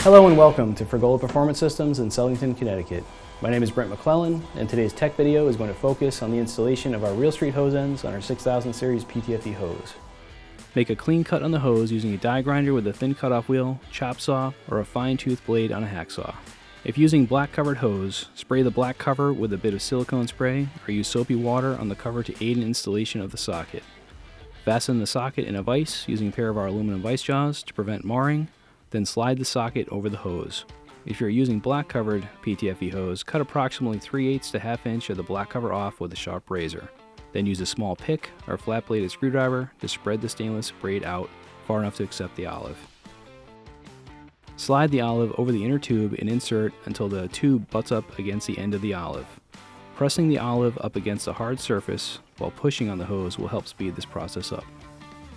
Hello and welcome to Fergola Performance Systems in Southington, Connecticut. My name is Brent McClellan, and today's tech video is going to focus on the installation of our Real Street hose ends on our 6000 series PTFE hose. Make a clean cut on the hose using a die grinder with a thin cutoff wheel, chop saw, or a fine-tooth blade on a hacksaw. If using black covered hose, spray the black cover with a bit of silicone spray or use soapy water on the cover to aid in installation of the socket. Fasten the socket in a vise using a pair of our aluminum vise jaws to prevent marring. Then slide the socket over the hose. If you're using black covered PTFE hose, cut approximately 3/8 to 1/2 inch of the black cover off with a sharp razor. Then use a small pick or flat bladed screwdriver to spread the stainless braid out far enough to accept the olive. Slide the olive over the inner tube and insert until the tube butts up against the end of the olive. Pressing the olive up against a hard surface while pushing on the hose will help speed this process up.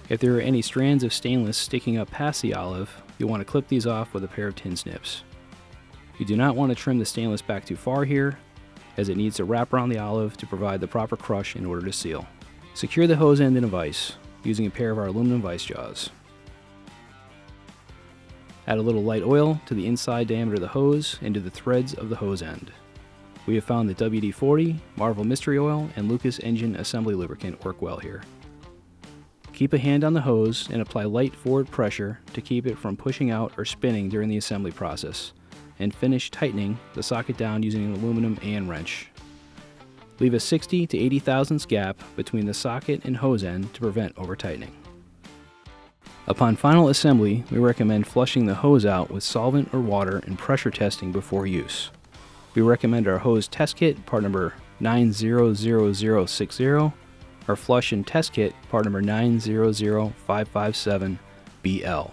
If there are any strands of stainless sticking up past the olive, you'll want to clip these off with a pair of tin snips. You do not want to trim the stainless back too far here, as it needs to wrap around the olive to provide the proper crush in order to seal. Secure the hose end in a vise using a pair of our aluminum vise jaws. Add a little light oil to the inside diameter of the hose and to the threads of the hose end. We have found that WD-40, Marvel Mystery Oil, and Lucas Engine Assembly Lubricant work well here. Keep a hand on the hose and apply light forward pressure to keep it from pushing out or spinning during the assembly process, and finish tightening the socket down using an aluminum Allen wrench. Leave a 60 to 80 thousandths gap between the socket and hose end to prevent over-tightening. Upon final assembly, we recommend flushing the hose out with solvent or water and pressure testing before use. We recommend our hose test kit, part number 900060, our flush and test kit, part number 900557BL.